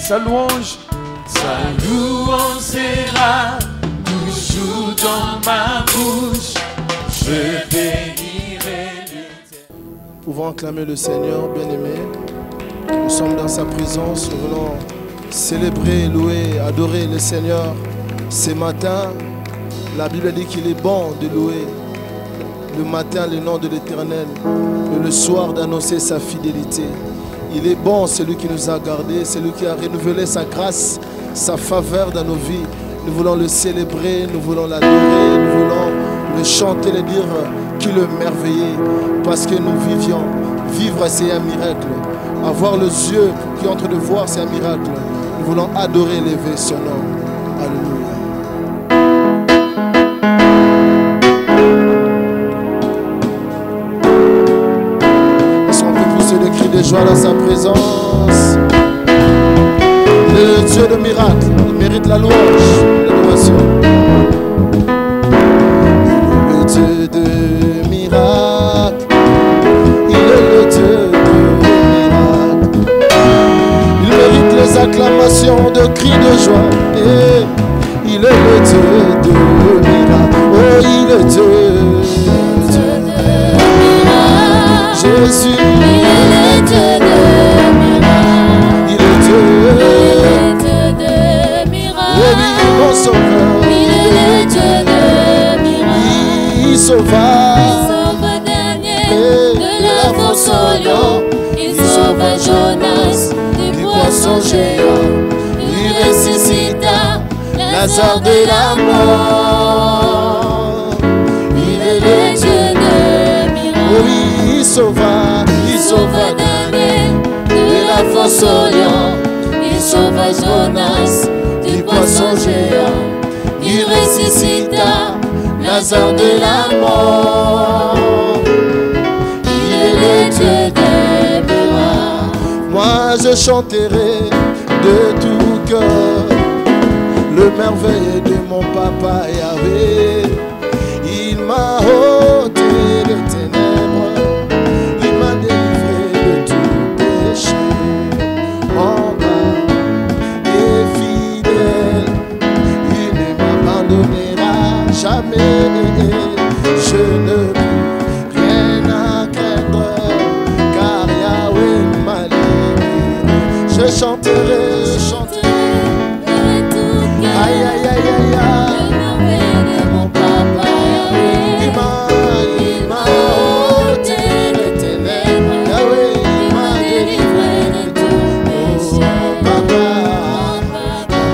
sa louange sera toujours dans ma bouche. Je bénirai l'Éternel. Pouvons acclamer le Seigneur, bien-aimé. Nous sommes dans sa présence, nous voulons célébrer, louer, adorer le Seigneur. Ce matin, la Bible dit qu'il est bon de louer le matin le nom de l'Éternel et le soir d'annoncer sa fidélité. Il est bon, celui qui nous a gardés, celui qui a renouvelé sa grâce, sa faveur dans nos vies. Nous voulons le célébrer, nous voulons l'adorer, nous voulons le chanter, le dire qu'il est merveilleux. Parce que nous vivions. Vivre, c'est un miracle. Avoir les yeux qui entrent de voir, c'est un miracle. Nous voulons adorer, élever son nom. Alléluia. Est-ce qu'on peut pousser des cris de joie dans sa présence? Le Dieu de miracle, il mérite la louange, l'adoration. Le Dieu de miracle, il est le Dieu de miracle. Il mérite les acclamations de cris de joie. Et il est le Dieu de miracle. Oh, il est Dieu de miracle. Jésus, il est le Dieu de miracle. Il est Dieu de miracle. Oh oui, mon sauveur. Il est le Dieu de miracle. Il sauva Daniel de la fosse au lion. Il sauva Jonas du poisson géant. Il ressuscita Lazare de la mort. Il est le Dieu de miracle. Oh oui, il sauva Daniel de la fosse au lion. Il sauva Jonas du poisson géant. Il ressuscita Lazare de la mort. Il est le Dieu des miracles. Moi je chanterai de tout cœur le merveille de mon papa Yahvé. Il m'a ôté les ténèbres, il m'a délivré de tout péché. Mon Père est fidèle, il ne m'abandonnera jamais. Je ne plus rien à craindre, car Yahweh m'a libéré. Je chanterai aïe aïe aïe aïe aïe, mon papa Yahweh. Il m'a ôté les ténèbres, Yahweh, il m'a délivré de tout péché.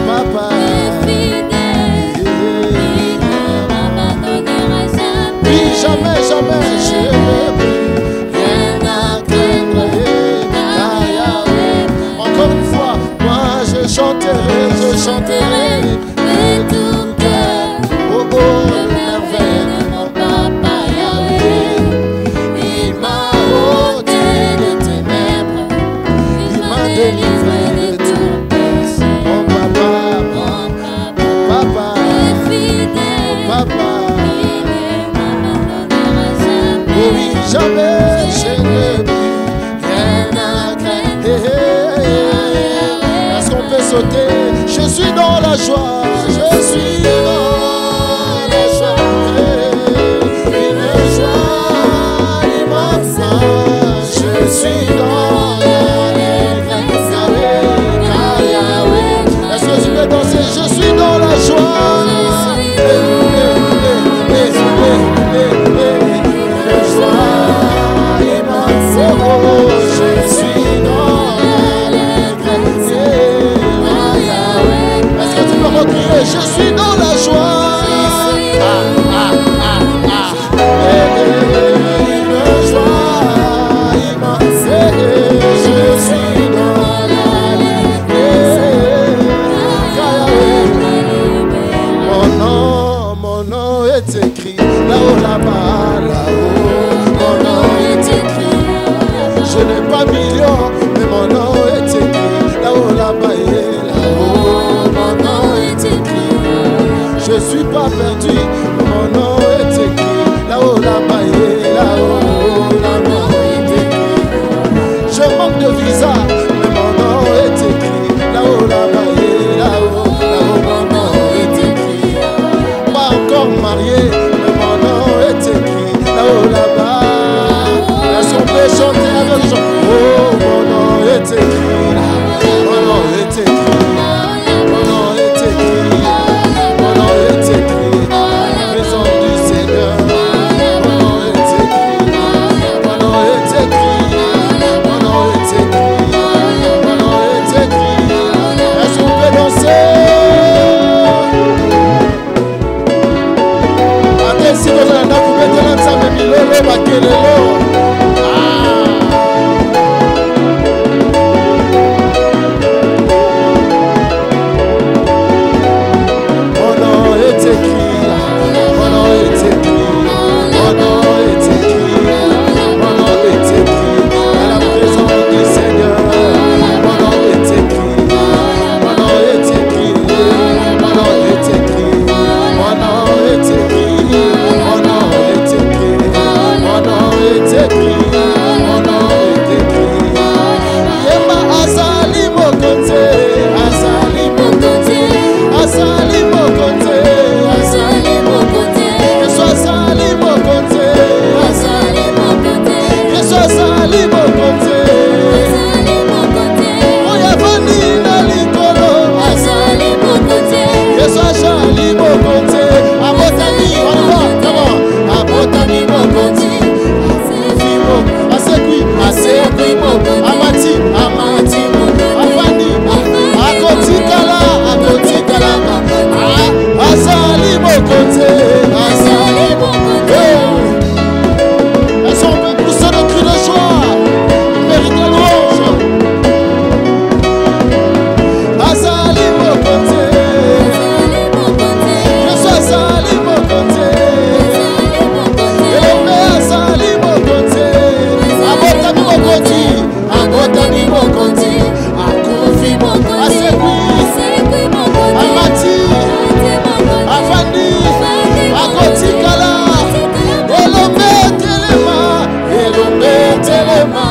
Papa est fidèle, il ne m'abandonnera jamais. Oui, jamais, jamais, je n'ai plus rien à craindre, car Yahweh. Encore une fois, moi je chanterai de tout cœur, oh, le merveille de mon papa Yahweh. Il m'a ôté les ténèbres, il m'a délivré de tout péché. Mon papa est fidèle, il ne m'abandonnera jamais. Oh oui, jamais, je n'ai plus rien à craindre. Est-ce qu'on peut sauter? Je suis dans la joie, je suis dans la joie, une joie immense. Je suis dans l'allégresse, car Yahweh. Est-ce que tu peux danser? Je suis dans la joie, une joie immense. Je suis dans l'allégresse. Je suis dans la joie. Une joie immense. Je suis dans l'allégresse. Mon nom est écrit là-haut, là-bas, là-haut. Mon nom est écrit. Je n'ai pas million, mais mon nom est écrit là-haut, là-bas et là-haut. Je suis pas perdu, mon nom est écrit là-haut, là-bas et là-haut, là-bas est écrit. Je manque de visa, mais mon nom est écrit là-haut, là-bas. Est-ce qu'on peut chanter avec les gens? Oh, mon nom est écrit, mon nom est écrit, mon nom est écrit, mon nom est écrit, maison du Seigneur. Mon nom est écrit, mon nom est écrit, mon nom est écrit, mon nom est écrit. Est-ce qu'on peut danser? Si vous avez un coupé de l'ensemble, milolo, bakelelo. Mon nom est écrit, mon nom est écrit, mon nom est écrit, mon nom est écrit, à la présence du Seigneur. Mon nom est écrit, mon nom est écrit, mon nom est écrit, mon nom est écrit. Mon nom est écrit, mon nom est écrit, mon nom est écrit. Yema azali mokonze, azali mokonze, azali mokonze, azali mokonze. Yesu azali mokonze, azali mokonze. Yesu azali mokonze, azali mokonze. Oya vani na likolo, azali mokonze. Yesu azali mokonze, abotani wanwa. Abotani mokonzi, asekwi, asekwi mokonzi, amati, amati mokonzi, afani, akotikala, akotikala, azali mokonzi, azali mokonzi. Est-ce qu'on peut pousser le cri de joie? Il mérite la louange. Azali mokonzi, Yesu azali mokonzi. Abotani mokonzi, akufi mokonzi, asekwi, amati, afandi, akotikala, elombe telema, elombe telema.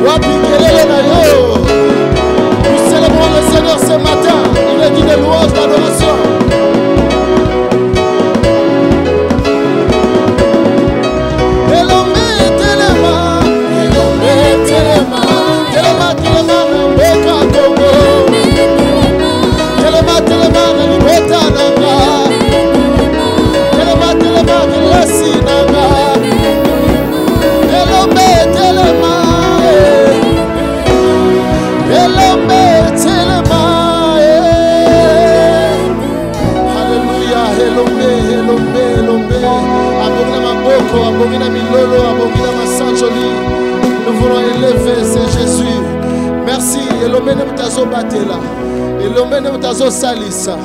Wapi kelele na yo? Nous célébrons le Seigneur ce matin. Il est dit de louange, d'adoration. Nous voulons élever, c'est Jésus. Merci. Elomene mutazo batela. Elomene mutazo salisa.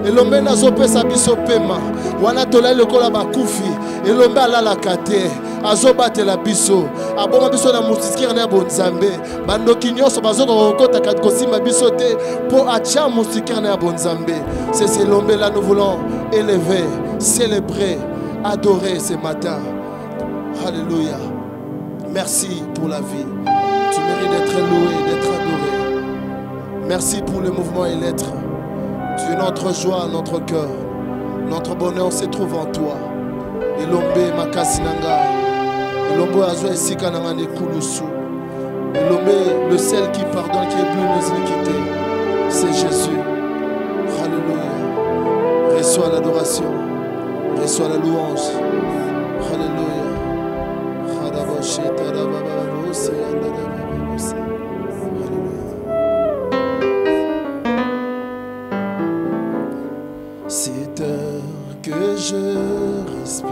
Elomene nazo pesa biso pema. Wana tola lokola bakufi. Elombe alala kate. Azo batela biso. Aboma biso na musikira na bonzambe. Bandoki nyonso bazo kokota kat kosimba biso te po acha musikira na bonzambe. C'est Elombe là nous voulons élever, célébrer, adorer ce matin. Alléluia. Merci pour la vie. Tu mérites d'être loué, d'être adoré. Merci pour le mouvement et l'être. Tu es notre joie, notre cœur. Notre bonheur se trouve en toi. Elombe makasinanga. Elombe azwa esika nanga nekulusu. Elombe le seul qui pardonne, qui ébloue nos iniquités. C'est Jésus. Alléluia. Reçois l'adoration. Reçois la louange. Alléluia. C'est heure que je respire.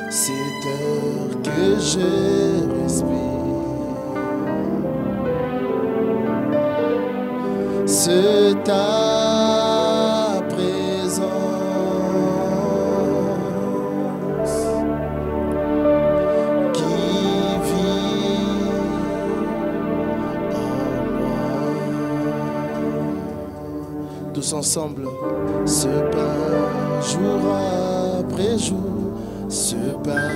C'est heure que je respire. C'est ta ensemble, ce pain jour après jour, ce pain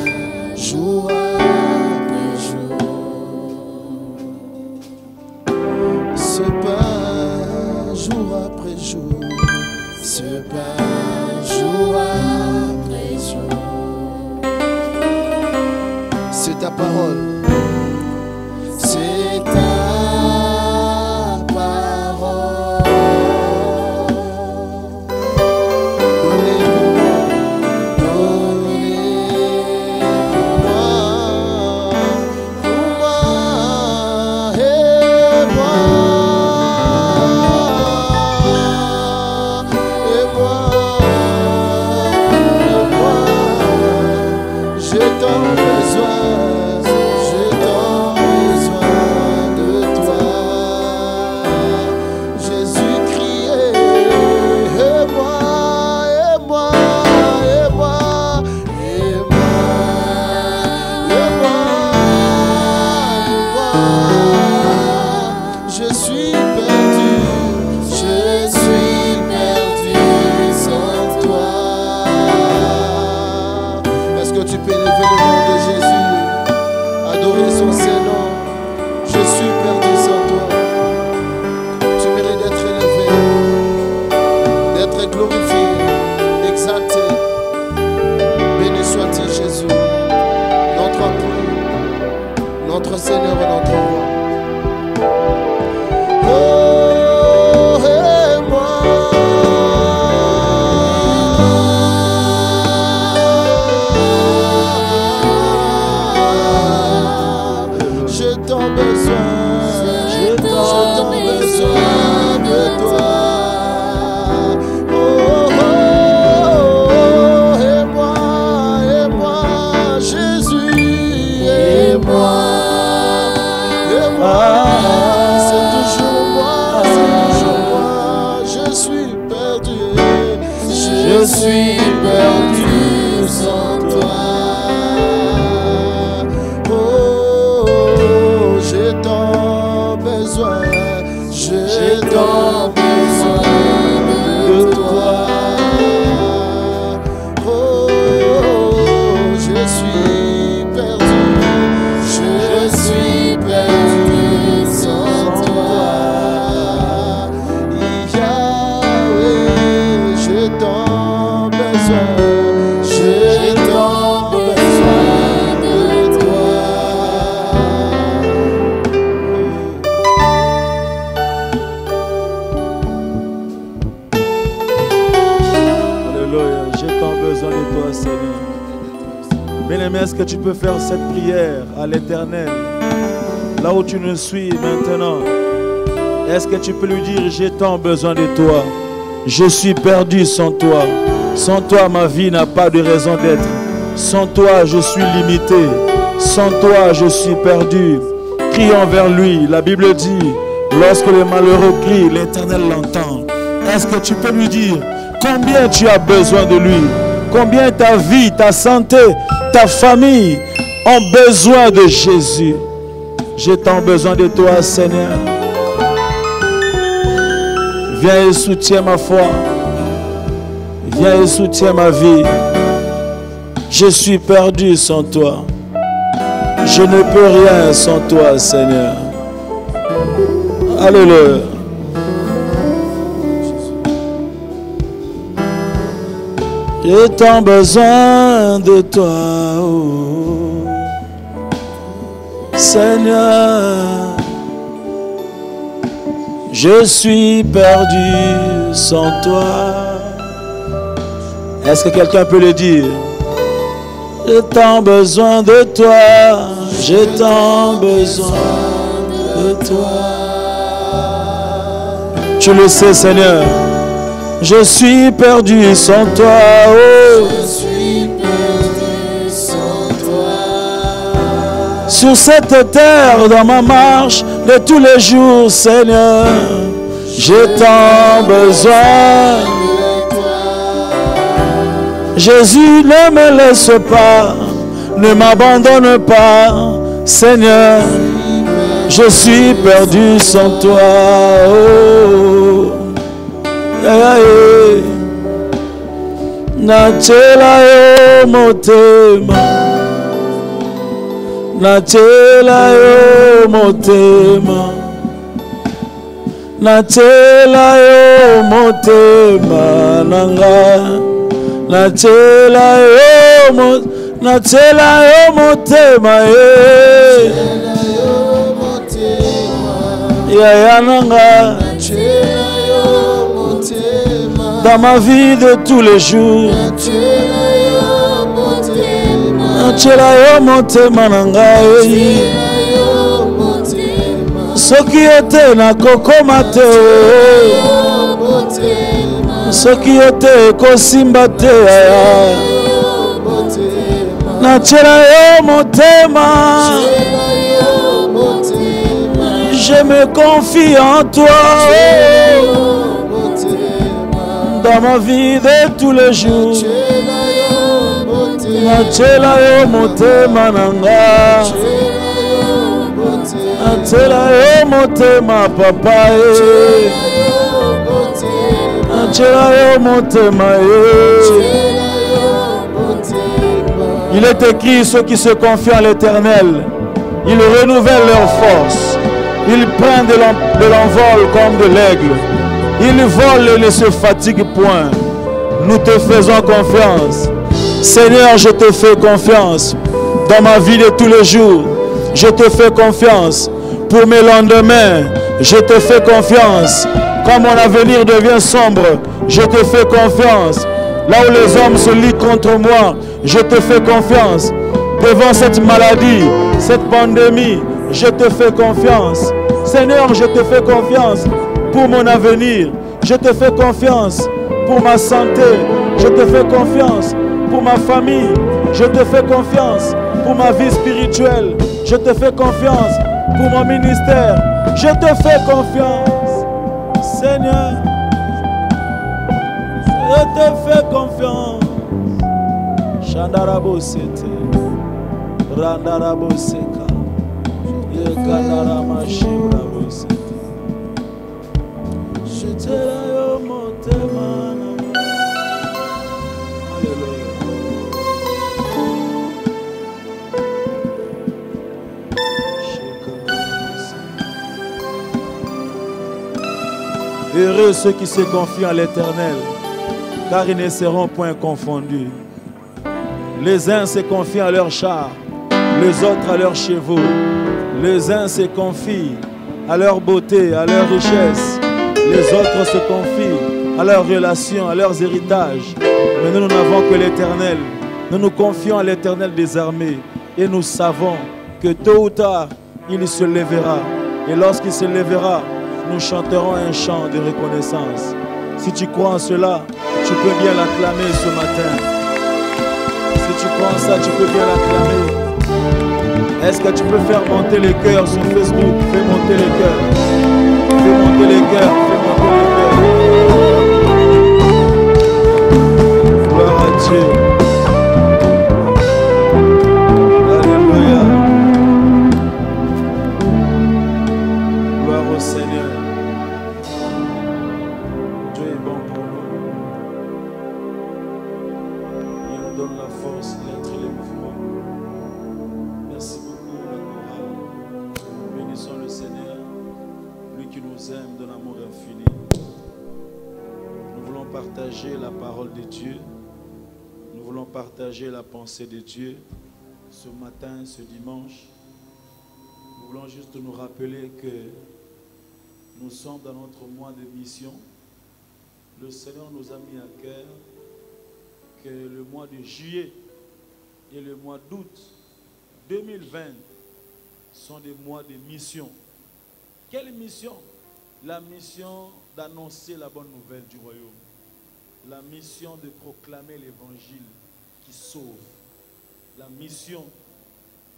jour après jour. C'est ta parole. C'est ta parole. Notre Seigneur et notre Roi. Oh, et moi, je t'en besoin, je t'en besoin de toi. Oh, et moi, Jésus, et moi. C'est toujours moi, je suis perdu sans toi. Oh, j'ai tant besoin, j'ai tant besoin de toi. Oh, je suis perdu sans toi. Yahweh, j'ai tant besoin de toi. Alléluia, j'ai tant besoin de toi, Seigneur. Bien-aimé, est-ce que tu peux faire cette prière à l'Éternel? Là où tu nous suis maintenant, est-ce que tu peux lui dire: j'ai tant besoin de toi, je suis perdu sans toi. Sans toi, ma vie n'a pas de raison d'être. Sans toi, je suis limité. Sans toi, je suis perdu. Crions vers lui. La Bible dit: lorsque le malheureux crie, l'Éternel l'entend. Est-ce que tu peux lui dire combien tu as besoin de lui? Combien ta vie, ta santé, ta famille ont besoin de Jésus? J'ai tant besoin de toi, Seigneur. Viens et soutiens ma foi. Viens et soutiens ma vie. Je suis perdu sans toi. Je ne peux rien sans toi, Seigneur. Alléluia. J'ai tant besoin de toi, oh Seigneur. Je suis perdu sans toi. Est-ce que quelqu'un peut le dire? J'ai tant besoin de toi. J'ai tant besoin de toi. Tu le sais, Seigneur. Je suis perdu sans toi. Oh. Je suis perdu sans toi. Sur cette terre, dans ma marche de tous les jours, Seigneur, j'ai tant besoin de toi. Jésus, ne me laisse pas, ne m'abandonne pas, Seigneur, je suis perdu sans toi. Oh. Natela yo motema, natela yo motema, natela yo motema nanga, natela yo Natela yo motema Yaya nanga dans ma vie de tous les jours Natela yo motema nanga Soki ete na kokoma te Soki ete kosimba te Natela yo motema Je me confie en toi dans ma vie de tous les jours Natela yo motema nanga Natela yo motema papa Natela yo motema Il est écrit ceux qui se confient en l'Éternel ils renouvellent leur force ils prennent de l'envol comme de l'aigle ils volent et ne se fatiguent point nous te faisons confiance Seigneur je te fais confiance dans ma vie de tous les jours je te fais confiance pour mes lendemains je te fais confiance quand mon avenir devient sombre je te fais confiance là où les hommes se lient contre moi je te fais confiance devant cette maladie cette pandémie je te fais confiance Seigneur je te fais confiance pour mon avenir je te fais confiance pour ma santé je te fais confiance pour ma famille je te fais confiance pour ma vie spirituelle je te fais confiance pour mon ministère je te fais confiance Seigneur je te fais confiance Shandarabo Sete Randarabo Seka Yekanarama Shibrabo Sete Shetela yo motema Alléluia Heureux ceux qui se confient à l'Éternel car ils ne seront point confondus. Les uns se confient à leurs chars, les autres à leurs chevaux. Les uns se confient à leur beauté, à leur richesse. Les autres se confient à leurs relations, à leurs héritages. Mais nous n'avons que l'Éternel. Nous nous confions à l'Éternel des armées. Et nous savons que tôt ou tard, il se lèvera. Et lorsqu'il se lèvera, nous chanterons un chant de reconnaissance. Si tu crois en cela, tu peux bien l'acclamer ce matin. Si tu crois en ça, tu peux bien l'acclamer. Est-ce que tu peux faire monter les cœurs sur Facebook? Fais monter les cœurs. Fais monter les cœurs. Fais monter les cœurs. Gloire à Dieu. Alléluia. Gloire au Seigneur. Dieu est bon pour nous. Il nous donne la force d'être les mouvements. Merci beaucoup, la chorale. Bénissons le Seigneur, lui qui nous aime d'un amour infini. Nous voulons partager la parole de Dieu. Nous voulons partager la pensée de Dieu ce matin, ce dimanche. Nous voulons juste nous rappeler que nous sommes dans notre mois de mission. Le Seigneur nous a mis à cœur que le mois de juillet et le mois d'août 2020 sont des mois de mission. Quelle mission? La mission d'annoncer la bonne nouvelle du royaume. La mission de proclamer l'évangile qui sauve. La mission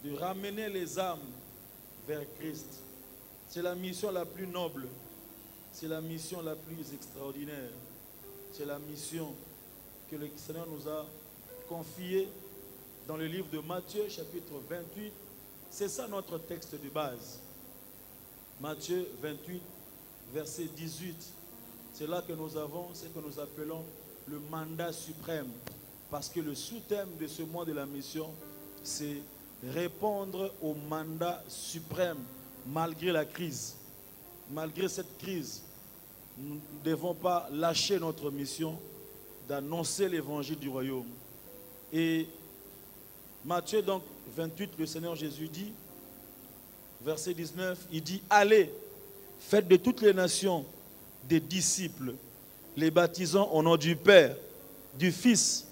de ramener les âmes vers Christ. C'est la mission la plus noble. C'est la mission la plus extraordinaire. C'est la mission que le Seigneur nous a confiée dans le livre de Matthieu, chapitre 28. C'est ça notre texte de base. Matthieu 28, verset 18. C'est là que nous avons ce que nous appelons le mandat suprême. Parce que le sous-thème de ce mois de la mission, c'est répondre au mandat suprême malgré la crise. Malgré cette crise, nous ne devons pas lâcher notre mission d'annoncer l'évangile du royaume. Et Matthieu donc 28, le Seigneur Jésus dit, verset 19, il dit, allez, faites de toutes les nations des disciples, les baptisant au nom du Père, du Fils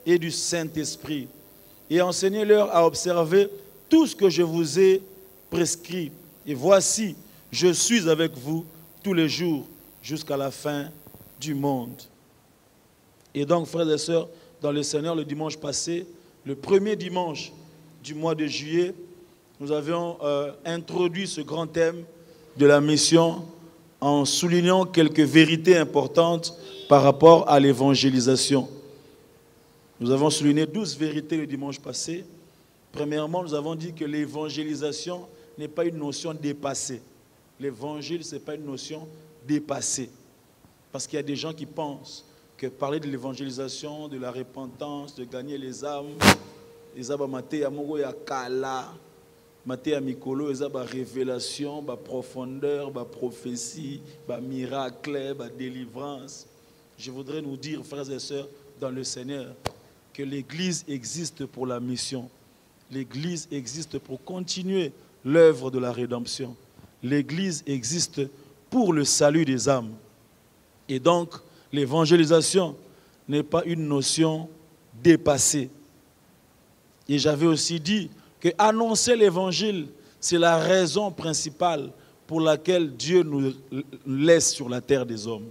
et du Saint-Esprit, et enseignez-leur à observer tout ce que je vous ai prescrit. Et voici, je suis avec vous tous les jours jusqu'à la fin du monde. Et donc, frères et sœurs, dans le Seigneur, le dimanche passé, le premier dimanche du mois de juillet, nous avions introduit ce grand thème de la mission en soulignant quelques vérités importantes par rapport à l'évangélisation. Nous avons souligné 12 vérités le dimanche passé. Premièrement, nous avons dit que l'évangélisation n'est pas une notion dépassée. L'évangile, ce n'est pas une notion dépassée. Parce qu'il y a des gens qui pensent que parler de l'évangélisation, de la repentance, de gagner les âmes, les âmes maté à Mogo ya Kala, maté à Mikolo, les âmes révélation, profondeur, prophétie, miracle, délivrance. Je voudrais nous dire, frères et sœurs, dans le Seigneur, que l'Église existe pour la mission. L'Église existe pour continuer l'œuvre de la rédemption. L'Église existe pour le salut des âmes. Et donc, l'évangélisation n'est pas une notion dépassée. Et j'avais aussi dit que annoncer l'évangile, c'est la raison principale pour laquelle Dieu nous laisse sur la terre des hommes.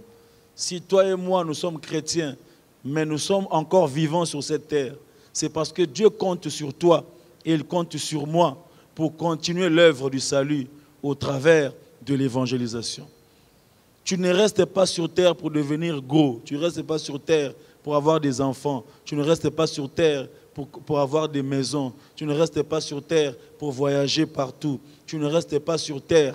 Si toi et moi, nous sommes chrétiens, mais nous sommes encore vivants sur cette terre, c'est parce que Dieu compte sur toi et il compte sur moi pour continuer l'œuvre du salut au travers de l'évangélisation. Tu ne restes pas sur terre pour devenir gros. Tu ne restes pas sur terre pour avoir des enfants. Tu ne restes pas sur terre pour avoir des maisons. Tu ne restes pas sur terre pour voyager partout. Tu ne restes pas sur terre.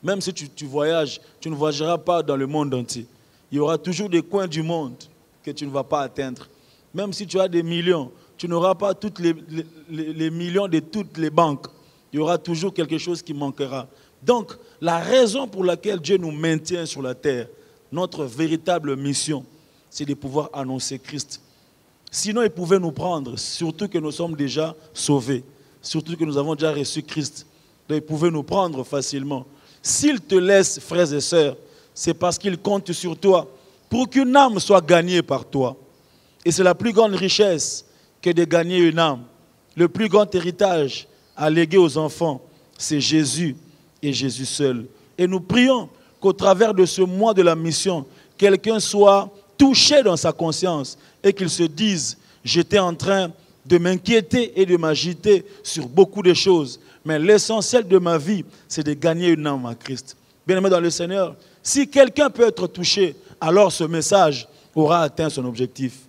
Même si tu voyages, tu ne voyageras pas dans le monde entier. Il y aura toujours des coins du monde que tu ne vas pas atteindre. Même si tu as des millions, tu n'auras pas tous les millions de toutes les banques. Il y aura toujours quelque chose qui manquera. Donc, la raison pour laquelle Dieu nous maintient sur la terre, notre véritable mission, c'est de pouvoir annoncer Christ. Sinon, il pouvait nous prendre, surtout que nous sommes déjà sauvés, surtout que nous avons déjà reçu Christ. Donc, il pouvait nous prendre facilement. S'il te laisse, frères et sœurs, c'est parce qu'il compte sur toi pour qu'une âme soit gagnée par toi. Et c'est la plus grande richesse que de gagner une âme. Le plus grand héritage à léguer aux enfants, c'est Jésus et Jésus seul. Et nous prions qu'au travers de ce mois de la mission, quelqu'un soit touché dans sa conscience et qu'il se dise, j'étais en train de m'inquiéter et de m'agiter sur beaucoup de choses, mais l'essentiel de ma vie, c'est de gagner une âme à Christ. Bien-aimé dans le Seigneur, si quelqu'un peut être touché, alors ce message aura atteint son objectif.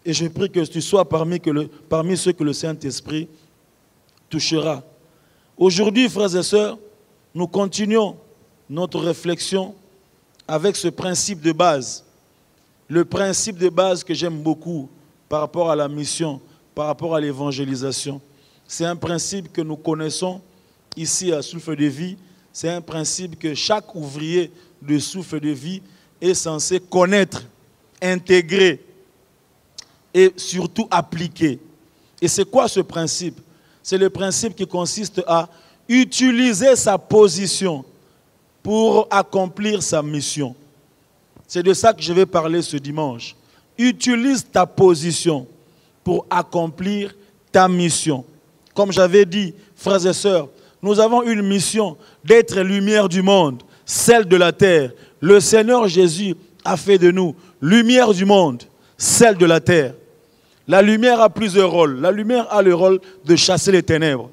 Et je prie que tu sois parmi ceux que le Saint-Esprit touchera. Aujourd'hui, frères et sœurs, nous continuons notre réflexion avec ce principe de base. Le principe de base que j'aime beaucoup par rapport à la mission, par rapport à l'évangélisation. C'est un principe que nous connaissons ici à Souffle de Vie. C'est un principe que chaque ouvrier de Souffle de Vie est censé connaître, intégrer et surtout appliquer. Et c'est quoi ce principe? C'est le principe qui consiste à utiliser sa position pour accomplir sa mission. C'est de ça que je vais parler ce dimanche. Utilise ta position pour accomplir ta mission. Comme j'avais dit, frères et sœurs, nous avons une mission d'être lumière du monde, celle de la terre. Le Seigneur Jésus a fait de nous lumière du monde, celle de la terre. La lumière a plusieurs rôles. La lumière a le rôle de chasser les ténèbres.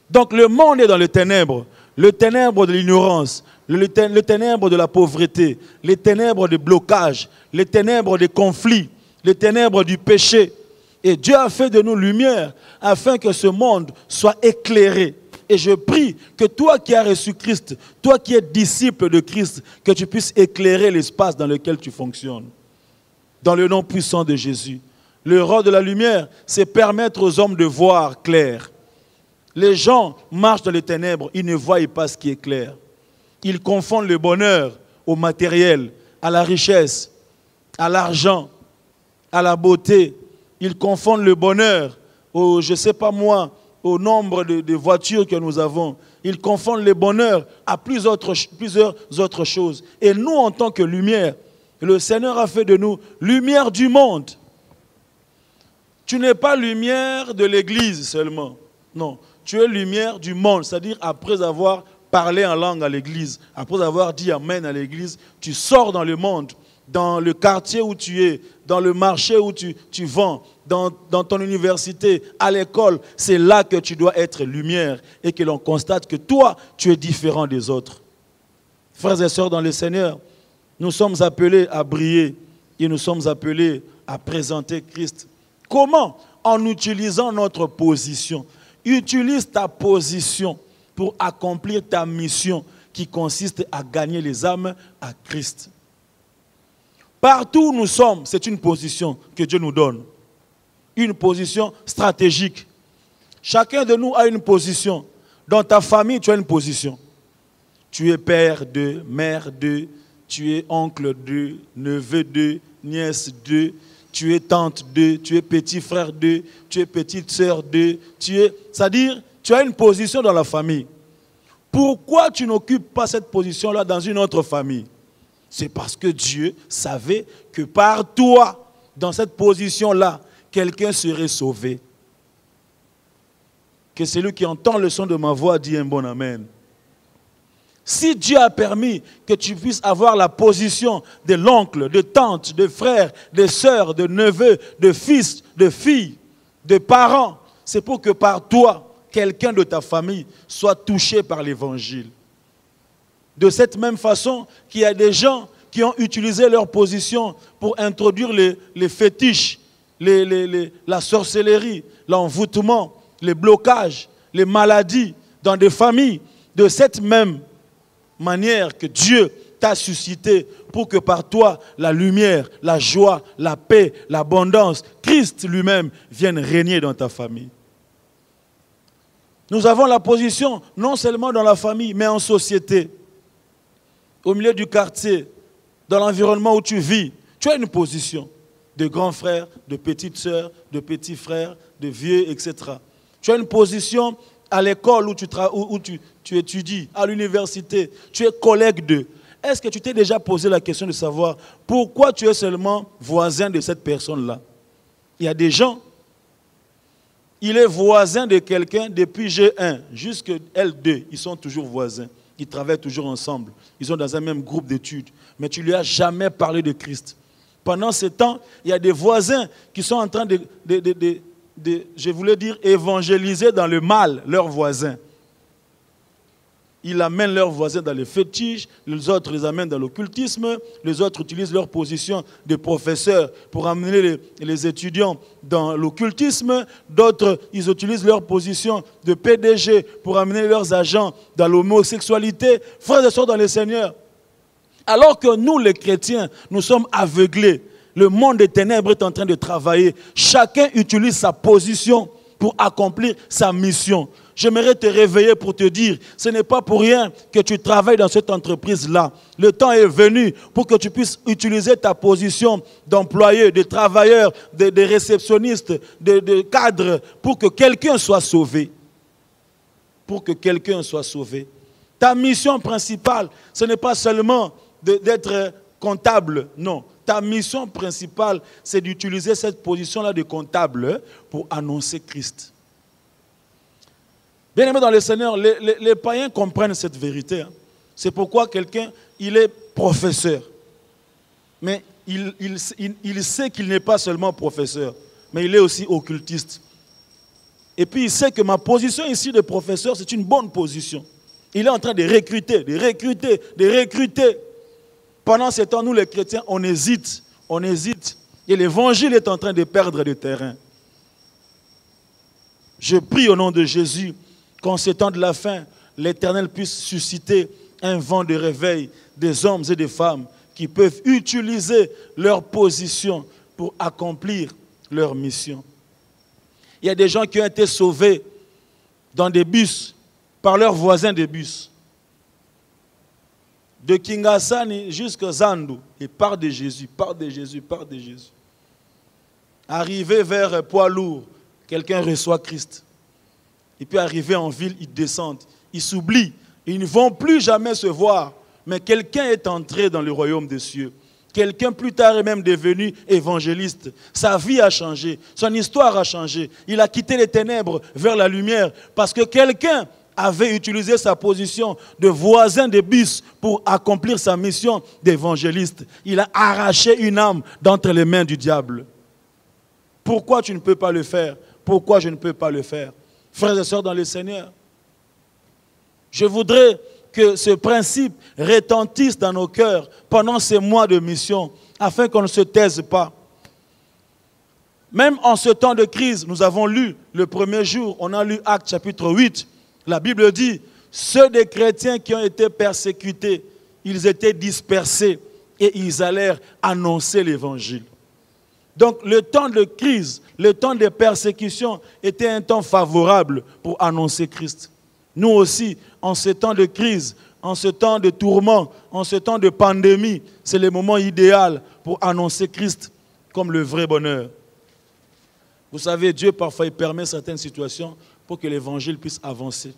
Donc le monde est dans les ténèbres. Le ténèbre de l'ignorance, le ténèbre de la pauvreté, les ténèbres de blocage, les ténèbres des conflits, les ténèbres du péché. Et Dieu a fait de nous lumière afin que ce monde soit éclairé. Et je prie que toi qui as reçu Christ, toi qui es disciple de Christ, que tu puisses éclairer l'espace dans lequel tu fonctionnes. Dans le nom puissant de Jésus. Le rôle de la lumière, c'est permettre aux hommes de voir clair. Les gens marchent dans les ténèbres, ils ne voient pas ce qui est clair. Ils confondent le bonheur au matériel, à la richesse, à l'argent, à la beauté, Ils confondent le bonheur au, je ne sais pas moi, au nombre de voitures que nous avons. Ils confondent le bonheur à plusieurs autres choses. Et nous, en tant que lumière, le Seigneur a fait de nous lumière du monde. Tu n'es pas lumière de l'église seulement. Non, tu es lumière du monde. C'est-à-dire, après avoir parlé en langue à l'église, après avoir dit amen à l'église, tu sors dans le monde, dans le quartier où tu es, dans le marché où tu vends, dans ton université, à l'école. C'est là que tu dois être lumière et que l'on constate que toi, tu es différent des autres. Frères et sœurs dans le Seigneur, nous sommes appelés à briller et nous sommes appelés à présenter Christ. Comment? En utilisant notre position. Utilise ta position pour accomplir ta mission qui consiste à gagner les âmes à Christ. Partout où nous sommes, c'est une position que Dieu nous donne. Une position stratégique. Chacun de nous a une position. Dans ta famille, tu as une position. Tu es père de, mère de, tu es oncle de, neveu de, nièce de, tu es tante de, tu es petit frère de, tu es petite sœur de, c'est-à-dire, tu as une position dans la famille. Pourquoi tu n'occupes pas cette position-là dans une autre famille? C'est parce que Dieu savait que par toi, dans cette position-là, quelqu'un serait sauvé. Que celui qui entend le son de ma voix dit un bon amen. Si Dieu a permis que tu puisses avoir la position de l'oncle, de tante, de frère, de sœur, de neveu, de fils, de fille, de parents, c'est pour que par toi, quelqu'un de ta famille soit touché par l'évangile. De cette même façon qu'il y a des gens qui ont utilisé leur position pour introduire les fétiches, la sorcellerie, l'envoûtement, les blocages, les maladies dans des familles. De cette même manière que Dieu t'a suscité pour que par toi, la lumière, la joie, la paix, l'abondance, Christ lui-même vienne régner dans ta famille. Nous avons la position non seulement dans la famille, mais en société. Au milieu du quartier, dans l'environnement où tu vis, tu as une position de grand frère, de petite sœur, de petit frère, de vieux, etc. Tu as une position à l'école où tu étudies, à l'université, tu es collègue d'eux. Est-ce que tu t'es déjà posé la question de savoir pourquoi tu es seulement voisin de cette personne-là? Il y a des gens, il est voisin de quelqu'un depuis G1 jusqu'à L2, ils sont toujours voisins. Ils travaillent toujours ensemble. Ils sont dans un même groupe d'études. Mais tu ne lui as jamais parlé de Christ. Pendant ce temps, il y a des voisins qui sont en train de je voulais dire, évangéliser dans le mal leurs voisins. Ils amènent leurs voisins dans les fétiches, les autres les amènent dans l'occultisme, les autres utilisent leur position de professeur pour amener les étudiants dans l'occultisme, d'autres ils utilisent leur position de PDG pour amener leurs agents dans l'homosexualité. Frères et sœurs dans le Seigneur, alors que nous les chrétiens, nous sommes aveuglés, le monde des ténèbres est en train de travailler, chacun utilise sa position pour accomplir sa mission. J'aimerais te réveiller pour te dire, ce n'est pas pour rien que tu travailles dans cette entreprise-là. Le temps est venu pour que tu puisses utiliser ta position d'employé, de travailleur, de réceptionniste, de cadre, pour que quelqu'un soit sauvé. Pour que quelqu'un soit sauvé. Ta mission principale, ce n'est pas seulement d'être comptable, non. Ta mission principale, c'est d'utiliser cette position-là de comptable pour annoncer Christ. Bien-aimés dans le Seigneur, les païens comprennent cette vérité. C'est pourquoi quelqu'un, il est professeur. Mais il sait qu'il n'est pas seulement professeur, mais il est aussi occultiste. Et puis il sait que ma position ici de professeur, c'est une bonne position. Il est en train de recruter, de recruter, de recruter. Pendant ce temps, nous les chrétiens, on hésite. Et l'évangile est en train de perdre du terrain. Je prie au nom de Jésus qu'en ces temps de la fin, l'Éternel puisse susciter un vent de réveil des hommes et des femmes qui peuvent utiliser leur position pour accomplir leur mission. Il y a des gens qui ont été sauvés dans des bus par leurs voisins de bus. De Kingasani jusqu'à Zandu, et parle de Jésus, parle de Jésus, parle de Jésus. Arrivé vers Poids-Lourd, quelqu'un reçoit Christ. Il peut arriver en ville, ils descendent, ils s'oublient, ils ne vont plus jamais se voir. Mais quelqu'un est entré dans le royaume des cieux. Quelqu'un plus tard est même devenu évangéliste. Sa vie a changé, son histoire a changé. Il a quitté les ténèbres vers la lumière parce que quelqu'un avait utilisé sa position de voisin de bus pour accomplir sa mission d'évangéliste. Il a arraché une âme d'entre les mains du diable. Pourquoi tu ne peux pas le faire? Pourquoi je ne peux pas le faire? Frères et sœurs dans le Seigneur, je voudrais que ce principe retentisse dans nos cœurs pendant ces mois de mission, afin qu'on ne se taise pas. Même en ce temps de crise, nous avons lu le premier jour, on a lu Actes chapitre 8, la Bible dit, ceux des chrétiens qui ont été persécutés, ils étaient dispersés et ils allèrent annoncer l'évangile. Donc le temps de crise, le temps de persécution était un temps favorable pour annoncer Christ. Nous aussi, en ce temps de crise, en ce temps de tourment, en ce temps de pandémie, c'est le moment idéal pour annoncer Christ comme le vrai bonheur. Vous savez, Dieu parfois il permet certaines situations pour que l'évangile puisse avancer.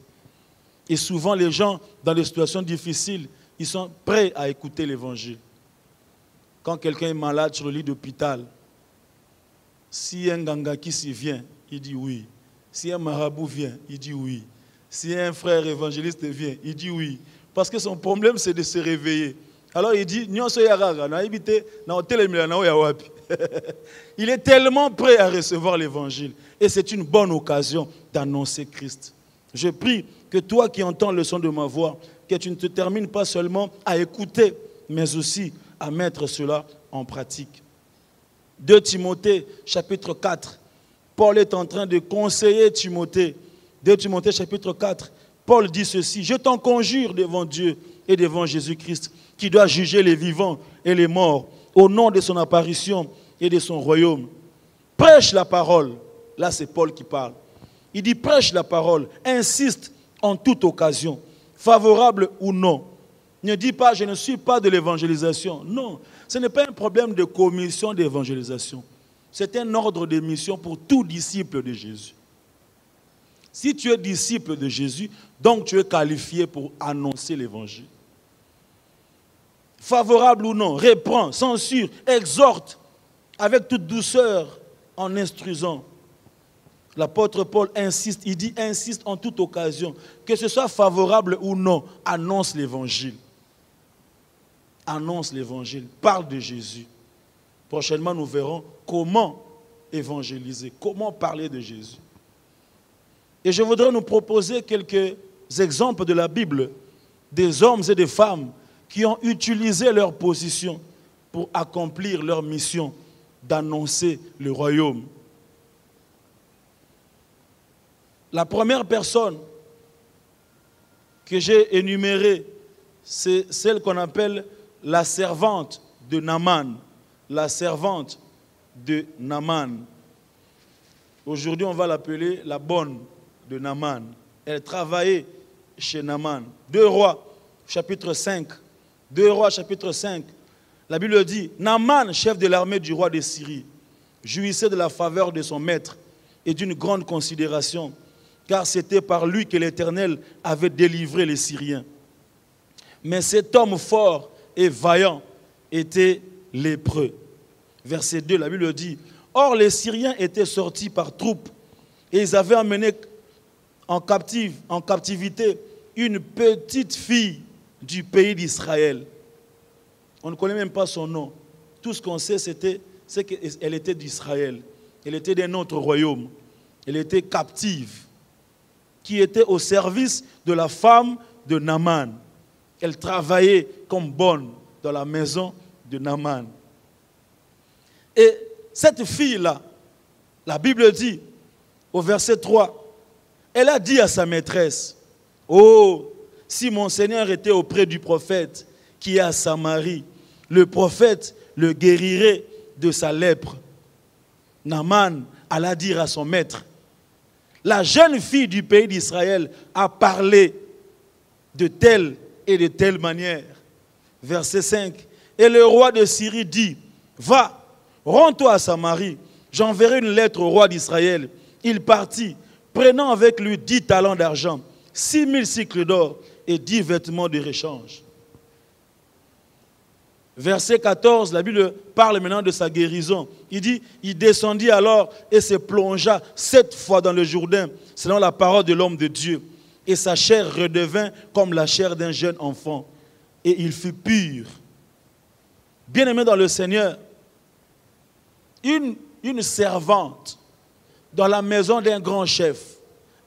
Et souvent les gens, dans des situations difficiles, ils sont prêts à écouter l'évangile. Quand quelqu'un est malade sur le lit d'hôpital, si un ganga qui s'y vient, il dit oui. Si un marabout vient, il dit oui. Si un frère évangéliste vient, il dit oui. Parce que son problème, c'est de se réveiller. Alors il dit, il est tellement prêt à recevoir l'évangile. Et c'est une bonne occasion d'annoncer Christ. Je prie que toi qui entends le son de ma voix, que tu ne te termines pas seulement à écouter, mais aussi à mettre cela en pratique. 2 Timothée, chapitre 4. Paul est en train de conseiller Timothée. 2 Timothée, chapitre 4. Paul dit ceci, « Je t'en conjure devant Dieu et devant Jésus-Christ, qui doit juger les vivants et les morts, au nom de son apparition et de son royaume. Prêche la parole. » Là, c'est Paul qui parle. Il dit, prêche la parole, insiste en toute occasion, favorable ou non. Ne dis pas, je ne suis pas de l'évangélisation. Non, ce n'est pas un problème de commission d'évangélisation. C'est un ordre de mission pour tout disciple de Jésus. Si tu es disciple de Jésus, donc tu es qualifié pour annoncer l'évangile. Favorable ou non, reprends, censure, exhorte avec toute douceur en instruisant. L'apôtre Paul insiste, il dit insiste en toute occasion, que ce soit favorable ou non, annonce l'évangile. Annonce l'évangile, parle de Jésus. Prochainement, nous verrons comment évangéliser, comment parler de Jésus. Et je voudrais nous proposer quelques exemples de la Bible, des hommes et des femmes qui ont utilisé leur position pour accomplir leur mission d'annoncer le royaume. La première personne que j'ai énumérée, c'est celle qu'on appelle la servante de Naaman. La servante de Naaman. Aujourd'hui, on va l'appeler la bonne de Naaman. Elle travaillait chez Naaman. 2 Rois, chapitre 5. 2 Rois, chapitre 5. La Bible dit, Naaman, chef de l'armée du roi de Syrie, jouissait de la faveur de son maître et d'une grande considération, car c'était par lui que l'Éternel avait délivré les Syriens. Mais cet homme fort et vaillant était lépreux. Verset 2, la Bible dit, « Or les Syriens étaient sortis par troupes et ils avaient emmené en captivité une petite fille du pays d'Israël. » On ne connaît même pas son nom. Tout ce qu'on sait, c'est qu'elle était d'Israël. Elle était d'un autre royaume. Elle était captive, qui était au service de la femme de Naaman. Elle travaillait comme bonne dans la maison de Naaman. Et cette fille-là, la Bible dit, au verset 3, elle a dit à sa maîtresse, « Oh, si mon Seigneur était auprès du prophète qui est à Samarie, le prophète le guérirait de sa lèpre. » Naaman alla dire à son maître, « La jeune fille du pays d'Israël a parlé de telle et de telle manière. » Verset 5, « Et le roi de Syrie dit, « Va, rends-toi à Samarie, j'enverrai une lettre au roi d'Israël. Il partit, prenant avec lui 10 talents d'argent, 6000 cycles d'or et 10 vêtements de réchange. Verset 14, la Bible parle maintenant de sa guérison. Il dit, il descendit alors et se plongea 7 fois dans le Jourdain, selon la parole de l'homme de Dieu. Et sa chair redevint comme la chair d'un jeune enfant. Et il fut pur. Bien-aimé dans le Seigneur, une servante dans la maison d'un grand chef,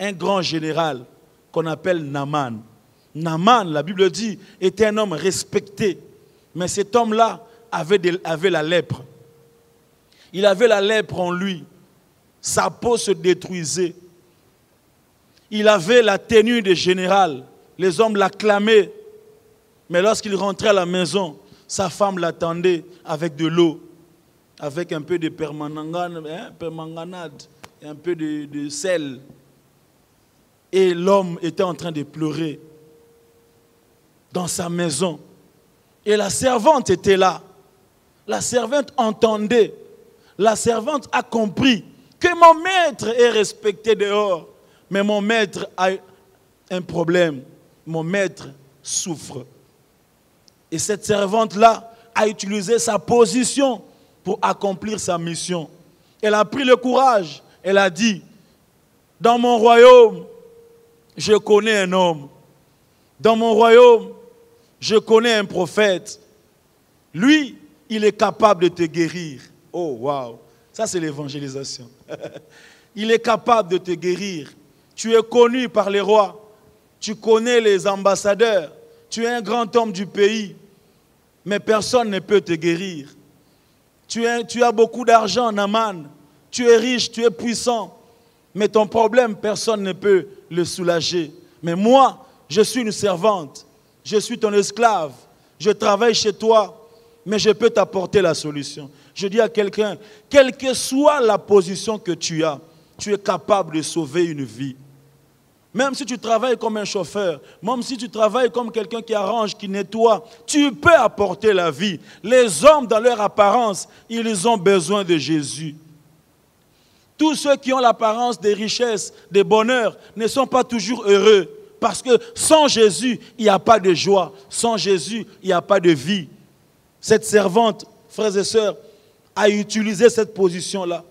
un grand général qu'on appelle Naaman. Naaman, la Bible dit, était un homme respecté. Mais cet homme-là avait la lèpre. Il avait la lèpre en lui. Sa peau se détruisait. Il avait la tenue de général. Les hommes l'acclamaient. Mais lorsqu'il rentrait à la maison, sa femme l'attendait avec de l'eau, avec un peu de permanganate, un peu de sel. Et l'homme était en train de pleurer dans sa maison. Et la servante était là. La servante entendait. La servante a compris que mon maître est respecté dehors. Mais mon maître a un problème. Mon maître souffre. Et cette servante-là a utilisé sa position pour accomplir sa mission. Elle a pris le courage. Elle a dit, dans mon royaume, je connais un homme. Dans mon royaume, je connais un prophète. Lui, il est capable de te guérir. Oh, waouh. Ça, c'est l'évangélisation. Il est capable de te guérir. Tu es connu par les rois. Tu connais les ambassadeurs. Tu es un grand homme du pays. Mais personne ne peut te guérir. Tu as beaucoup d'argent, Naaman. Tu es riche, tu es puissant. Mais ton problème, personne ne peut le soulager. Mais moi, je suis une servante. Je suis ton esclave. Je travaille chez toi. Mais je peux t'apporter la solution. Je dis à quelqu'un, quelle que soit la position que tu as, tu es capable de sauver une vie. Même si tu travailles comme un chauffeur, même si tu travailles comme quelqu'un qui arrange, qui nettoie, tu peux apporter la vie. Les hommes, dans leur apparence, ils ont besoin de Jésus. Tous ceux qui ont l'apparence des richesses, des bonheurs, ne sont pas toujours heureux. Parce que sans Jésus, il n'y a pas de joie. Sans Jésus, il n'y a pas de vie. Cette servante, frères et sœurs, a utilisé cette position-là.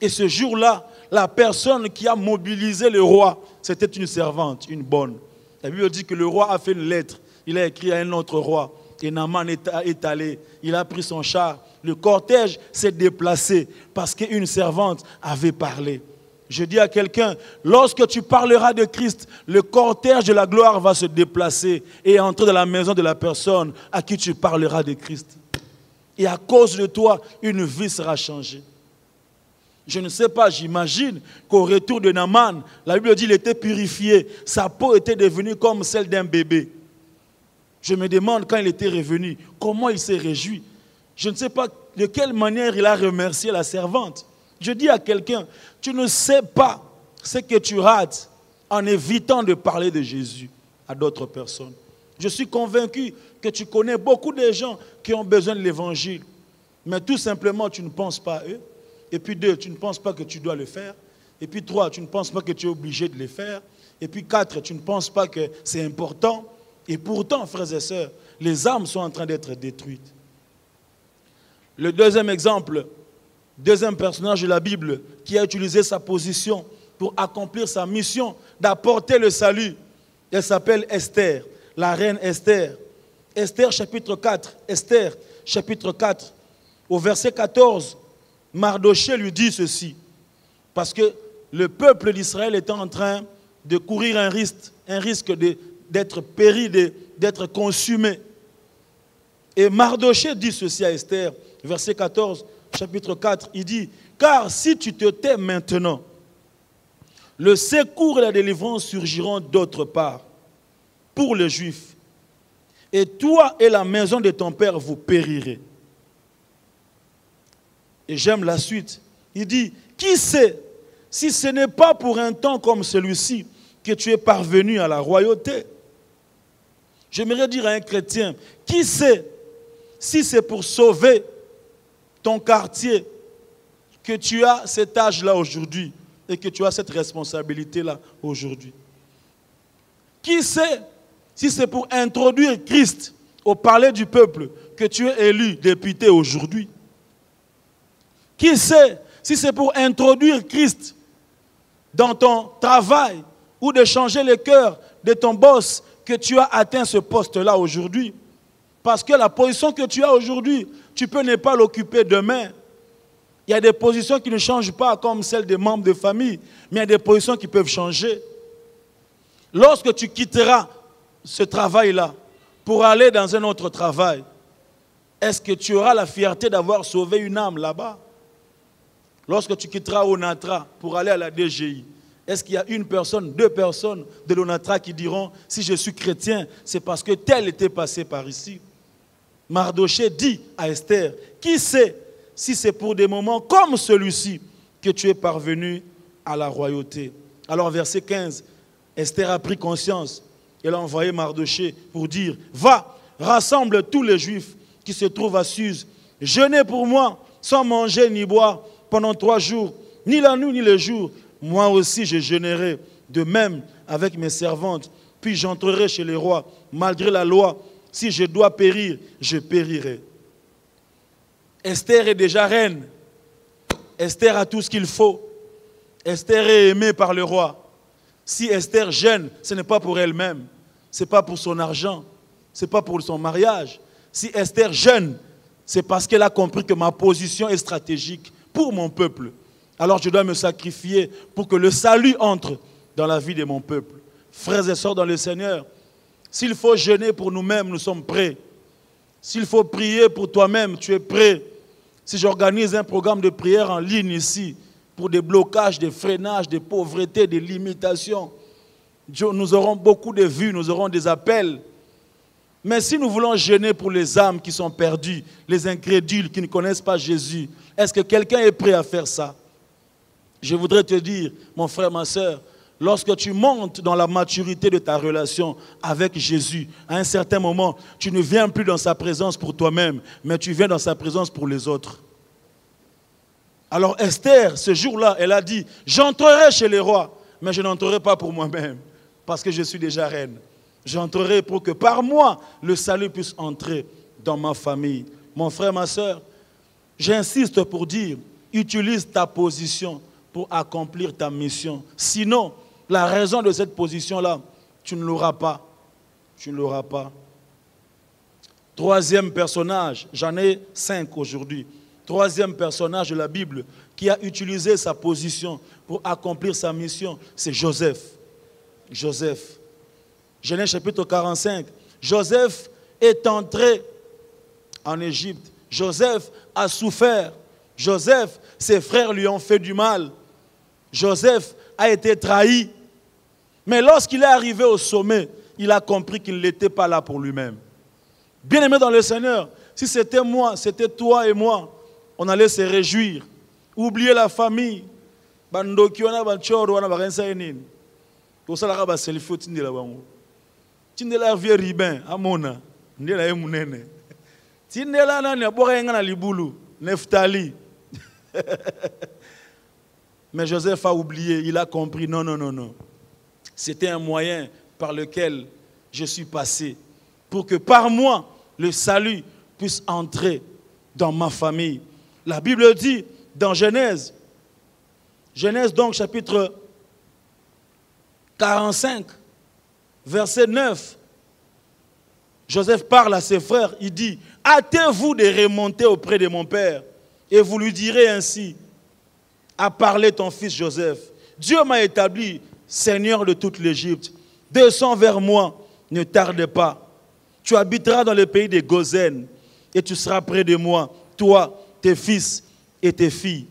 Et ce jour-là, la personne qui a mobilisé le roi, c'était une servante, une bonne. La Bible dit que le roi a fait une lettre. Il a écrit à un autre roi. Et Naaman est allé. Il a pris son char. Le cortège s'est déplacé parce qu'une servante avait parlé. Je dis à quelqu'un, lorsque tu parleras de Christ, le cortège de la gloire va se déplacer et entrer dans la maison de la personne à qui tu parleras de Christ. Et à cause de toi, une vie sera changée. Je ne sais pas, j'imagine qu'au retour de Naaman, la Bible dit qu'il était purifié. Sa peau était devenue comme celle d'un bébé. Je me demande quand il était revenu, comment il s'est réjoui. Je ne sais pas de quelle manière il a remercié la servante. Je dis à quelqu'un, tu ne sais pas ce que tu rates en évitant de parler de Jésus à d'autres personnes. Je suis convaincu que tu connais beaucoup de gens qui ont besoin de l'évangile. Mais tout simplement, tu ne penses pas à eux. Et puis 2, tu ne penses pas que tu dois le faire. Et puis 3, tu ne penses pas que tu es obligé de le faire. Et puis 4, tu ne penses pas que c'est important. Et pourtant, frères et sœurs, les âmes sont en train d'être détruites. Le deuxième exemple, deuxième personnage de la Bible qui a utilisé sa position pour accomplir sa mission d'apporter le salut, elle s'appelle Esther, la reine Esther. Esther chapitre 4, Esther chapitre 4, au verset 14, Mardoché lui dit ceci, parce que le peuple d'Israël était en train de courir un risque d'être péri, d'être consumé. Et Mardoché dit ceci à Esther, verset 14, chapitre 4, il dit, « Car si tu te tais maintenant, le secours et la délivrance surgiront d'autre part pour les Juifs. Et toi et la maison de ton père, vous périrez. » Et j'aime la suite. Il dit, « Qui sait si ce n'est pas pour un temps comme celui-ci que tu es parvenu à la royauté? » J'aimerais dire à un chrétien, qui sait si c'est pour sauver ton quartier que tu as cet âge-là aujourd'hui et que tu as cette responsabilité-là aujourd'hui? Qui sait si c'est pour introduire Christ au palais du peuple que tu es élu député aujourd'hui? Qui sait si c'est pour introduire Christ dans ton travail ou de changer le cœur de ton boss que tu as atteint ce poste-là aujourd'hui? Parce que la position que tu as aujourd'hui, tu peux ne pas l'occuper demain. Il y a des positions qui ne changent pas comme celles des membres de famille, mais il y a des positions qui peuvent changer. Lorsque tu quitteras ce travail-là pour aller dans un autre travail, est-ce que tu auras la fierté d'avoir sauvé une âme là-bas? Lorsque tu quitteras Onatra pour aller à la DGI, est-ce qu'il y a une personne, deux personnes de l'Onatra qui diront « Si je suis chrétien, c'est parce que tel était passé par ici ». Mardoché dit à Esther, qui sait si c'est pour des moments comme celui-ci que tu es parvenu à la royauté. Alors verset 15, Esther a pris conscience. Elle a envoyé Mardoché pour dire, va, rassemble tous les Juifs qui se trouvent à Suse, jeûnez pour moi, sans manger ni boire, pendant 3 jours, ni la nuit ni le jour. Moi aussi je jeûnerai, de même avec mes servantes, puis j'entrerai chez les rois, malgré la loi. Si je dois périr, je périrai. Esther est déjà reine. Esther a tout ce qu'il faut. Esther est aimée par le roi. Si Esther jeûne, ce n'est pas pour elle-même. Ce n'est pas pour son argent. Ce n'est pas pour son mariage. Si Esther jeûne, c'est parce qu'elle a compris que ma position est stratégique pour mon peuple. Alors je dois me sacrifier pour que le salut entre dans la vie de mon peuple. Frères et sœurs dans le Seigneur, s'il faut jeûner pour nous-mêmes, nous sommes prêts. S'il faut prier pour toi-même, tu es prêt. Si j'organise un programme de prière en ligne ici, pour des blocages, des freinages, des pauvretés, des limitations, nous aurons beaucoup de vues, nous aurons des appels. Mais si nous voulons jeûner pour les âmes qui sont perdues, les incrédules qui ne connaissent pas Jésus, est-ce que quelqu'un est prêt à faire ça? Je voudrais te dire, mon frère, ma soeur, lorsque tu montes dans la maturité de ta relation avec Jésus, à un certain moment, tu ne viens plus dans sa présence pour toi-même, mais tu viens dans sa présence pour les autres. Alors Esther, ce jour-là, elle a dit, j'entrerai chez les rois, mais je n'entrerai pas pour moi-même, parce que je suis déjà reine. J'entrerai pour que par moi, le salut puisse entrer dans ma famille. Mon frère, ma soeur, j'insiste pour dire, utilise ta position pour accomplir ta mission. Sinon, la raison de cette position-là, tu ne l'auras pas. Tu ne l'auras pas. Troisième personnage, j'en ai 5 aujourd'hui. Troisième personnage de la Bible qui a utilisé sa position pour accomplir sa mission, c'est Joseph. Joseph. Genèse chapitre 45. Joseph est entré en Égypte. Joseph a souffert. Joseph, ses frères lui ont fait du mal. Joseph a été trahi. Mais lorsqu'il est arrivé au sommet, il a compris qu'il n'était pas là pour lui-même. Bien-aimé dans le Seigneur, si c'était moi, c'était toi et moi, on allait se réjouir. Oublier la famille. Tindela vie riben amona ndela emunene tindela nani aborenga na libulu Neftali. Mais Joseph a oublié, il a compris non. C'était un moyen par lequel je suis passé pour que par moi le salut puisse entrer dans ma famille. La Bible dit dans Genèse donc chapitre 45 verset 9, Joseph parle à ses frères, il dit, hâtez-vous de remonter auprès de mon père, et vous lui direz ainsi, a parlé ton fils Joseph, Dieu m'a établi Seigneur de toute l'Égypte, descends vers moi, ne tarde pas, tu habiteras dans le pays de Gozen, et tu seras près de moi, toi, tes fils et tes filles,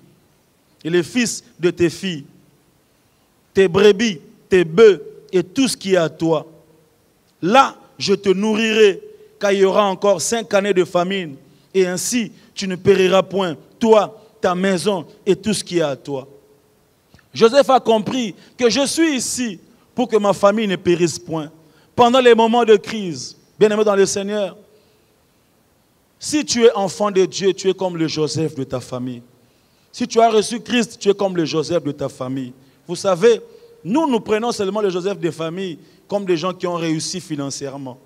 et les fils de tes filles, tes brebis, tes bœufs, et tout ce qui est à toi. Là, je te nourrirai, car il y aura encore 5 années de famine. Et ainsi, tu ne périras point, toi, ta maison et tout ce qui est à toi. Joseph a compris que je suis ici pour que ma famille ne périsse point. Pendant les moments de crise, bien-aimé dans le Seigneur, si tu es enfant de Dieu, tu es comme le Joseph de ta famille. Si tu as reçu Christ, tu es comme le Joseph de ta famille. Vous savez, nous prenons seulement le Joseph des familles comme des gens qui ont réussi financièrement.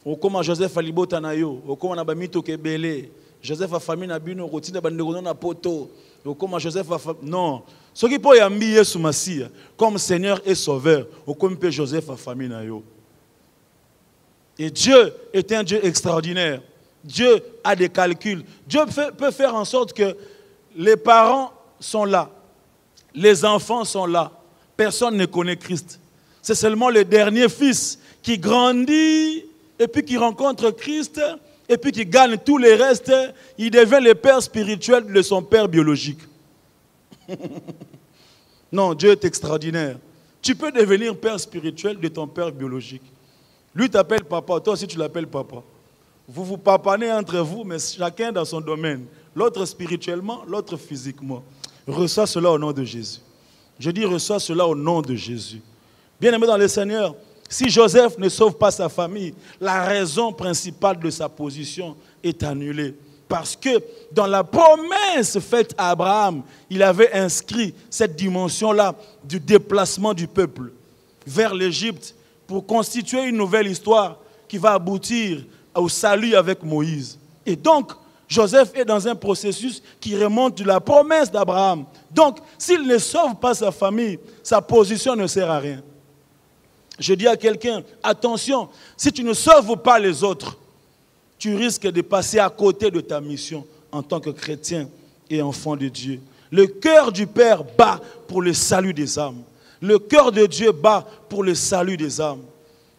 Ou comme Joseph Alibo Tanayo, ou comme Nabamito Kebele, Joseph a famille Nabino, Rotina Bandegono na poto, ou comme Joseph a famille. Non. Ce qui peut y amener sous Massia, comme Seigneur et Sauveur, ou comme Joseph a famille Nayo. Et Dieu est un Dieu extraordinaire. Dieu a des calculs. Dieu peut faire en sorte que les parents sont là, les enfants sont là. Personne ne connaît Christ. C'est seulement le dernier fils qui grandit et puis qui rencontre Christ et puis qui gagne tous les restes. Il devient le père spirituel de son père biologique. Non, Dieu est extraordinaire. Tu peux devenir père spirituel de ton père biologique. Lui t'appelle papa, toi aussi tu l'appelles papa. Vous vous papanez entre vous, mais chacun dans son domaine. L'autre spirituellement, l'autre physiquement. Reçois cela au nom de Jésus. Je dis reçois cela au nom de Jésus. Bien-aimé dans le Seigneur, si Joseph ne sauve pas sa famille, la raison principale de sa position est annulée. Parce que dans la promesse faite à Abraham, il avait inscrit cette dimension-là du déplacement du peuple vers l'Égypte pour constituer une nouvelle histoire qui va aboutir au salut avec Moïse. Et donc, Joseph est dans un processus qui remonte de la promesse d'Abraham. Donc, s'il ne sauve pas sa famille, sa position ne sert à rien. Je dis à quelqu'un, attention, si tu ne sauves pas les autres, tu risques de passer à côté de ta mission en tant que chrétien et enfant de Dieu. Le cœur du Père bat pour le salut des âmes. Le cœur de Dieu bat pour le salut des âmes.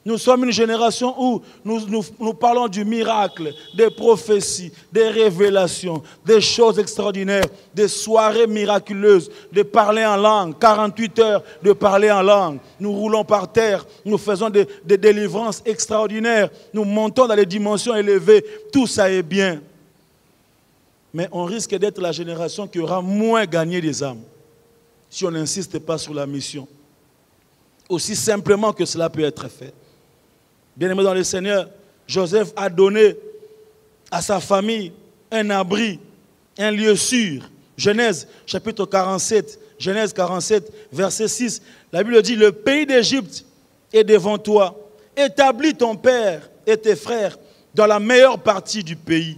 Nous sommes une génération où nous parlons du miracle, des prophéties, des révélations, des choses extraordinaires, des soirées miraculeuses, de parler en langue, 48 heures de parler en langue. Nous roulons par terre, nous faisons des délivrances extraordinaires, nous montons dans les dimensions élevées, tout ça est bien. Mais on risque d'être la génération qui aura moins gagné des âmes si on n'insiste pas sur la mission. Aussi simplement que cela peut être fait. Bien-aimé dans le Seigneur, Joseph a donné à sa famille un abri, un lieu sûr. Genèse chapitre 47, Genèse 47, verset 6. La Bible dit, le pays d'Égypte est devant toi. Établis ton père et tes frères dans la meilleure partie du pays.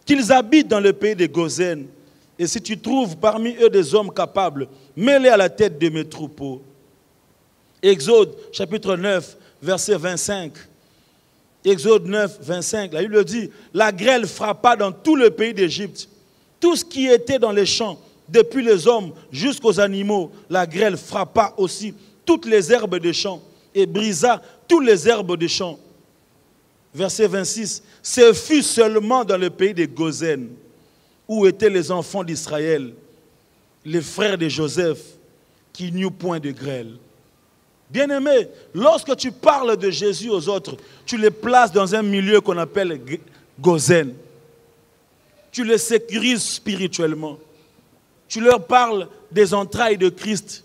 Qu'ils habitent dans le pays de Gozen. Et si tu trouves parmi eux des hommes capables, mets-les à la tête de mes troupeaux. Exode chapitre 9, verset 25. Exode 9, 25. La Bible dit, la grêle frappa dans tout le pays d'Égypte. Tout ce qui était dans les champs, depuis les hommes jusqu'aux animaux, la grêle frappa aussi toutes les herbes des champs et brisa toutes les herbes des champs. Verset 26. Ce fut seulement dans le pays de Gozen, où étaient les enfants d'Israël, les frères de Joseph, qui n'y eut point de grêle. Bien-aimé, lorsque tu parles de Jésus aux autres, tu les places dans un milieu qu'on appelle Gozen. Tu les sécurises spirituellement. Tu leur parles des entrailles de Christ.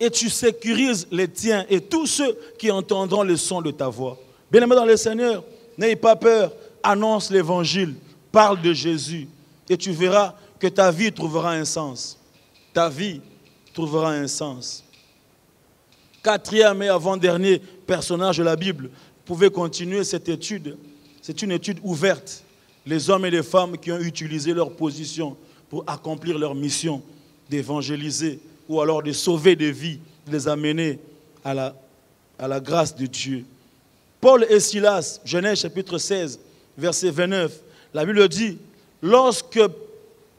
Et tu sécurises les tiens et tous ceux qui entendront le son de ta voix. Bien-aimé dans le Seigneur, n'ayez pas peur, annonce l'évangile, parle de Jésus. Et tu verras que ta vie trouvera un sens. Ta vie trouvera un sens. Quatrième et avant-dernier personnage de la Bible. Vous pouvez continuer cette étude. C'est une étude ouverte. Les hommes et les femmes qui ont utilisé leur position pour accomplir leur mission d'évangéliser ou alors de sauver des vies, de les amener à la grâce de Dieu. Paul et Silas, Genèse chapitre 16, verset 29. La Bible dit, lorsque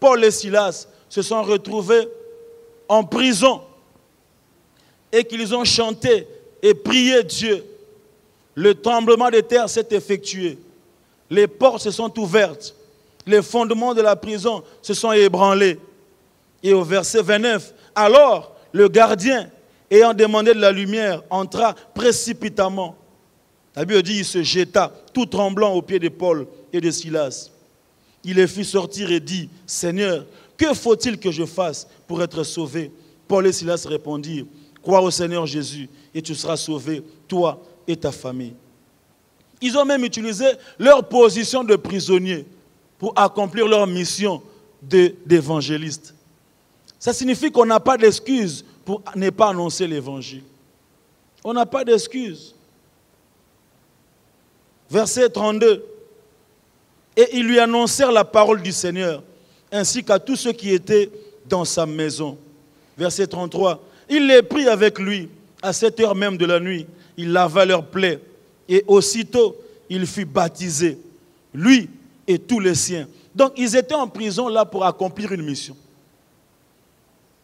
Paul et Silas se sont retrouvés en prison, et qu'ils ont chanté et prié Dieu, le tremblement de terre s'est effectué. Les portes se sont ouvertes. Les fondements de la prison se sont ébranlés. Et au verset 29, alors le gardien, ayant demandé de la lumière, entra précipitamment. La Bible dit, il se jeta, tout tremblant aux pieds de Paul et de Silas. Il les fit sortir et dit, Seigneur, que faut-il que je fasse pour être sauvé? Paul et Silas répondirent, crois au Seigneur Jésus et tu seras sauvé, toi et ta famille. Ils ont même utilisé leur position de prisonniers pour accomplir leur mission d'évangéliste. Ça signifie qu'on n'a pas d'excuse pour ne pas annoncer l'évangile. On n'a pas d'excuse. Verset 32. Et ils lui annoncèrent la parole du Seigneur, ainsi qu'à tous ceux qui étaient dans sa maison. Verset 33. Il les prit avec lui à 7 heures même de la nuit. Il lava leurs plaies. Et aussitôt, il fut baptisé, lui et tous les siens. Donc, ils étaient en prison là pour accomplir une mission.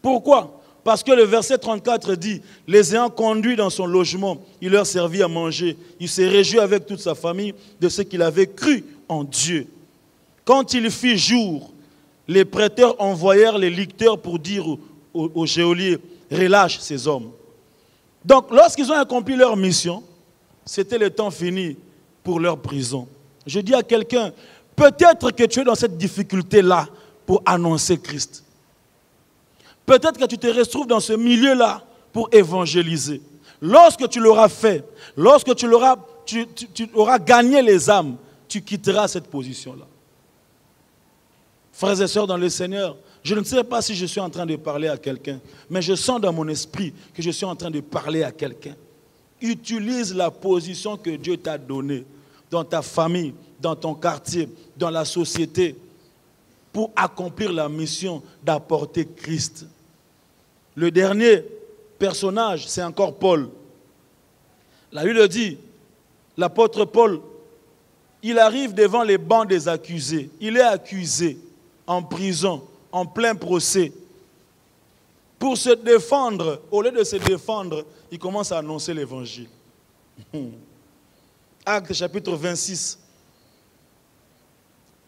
Pourquoi? Parce que le verset 34 dit, les ayant conduits dans son logement, il leur servit à manger. Il s'est réjoui avec toute sa famille de ce qu'il avait cru en Dieu. Quand il fit jour, les prêteurs envoyèrent les licteurs pour dire au geôlier, relâche ces hommes. Donc, lorsqu'ils ont accompli leur mission, c'était le temps fini pour leur prison. Je dis à quelqu'un, peut-être que tu es dans cette difficulté-là pour annoncer Christ. Peut-être que tu te retrouves dans ce milieu-là pour évangéliser. Lorsque tu l'auras fait, lorsque tu auras gagné les âmes, tu quitteras cette position-là. Frères et sœurs dans le Seigneur, je ne sais pas si je suis en train de parler à quelqu'un, mais je sens dans mon esprit que je suis en train de parler à quelqu'un. Utilise la position que Dieu t'a donnée dans ta famille, dans ton quartier, dans la société, pour accomplir la mission d'apporter Christ. Le dernier personnage, c'est encore Paul. La Bible dit, l'apôtre Paul, il arrive devant les bancs des accusés. Il est accusé, en prison, en plein procès. Pour se défendre, au lieu de se défendre, il commence à annoncer l'évangile. Actes chapitre 26.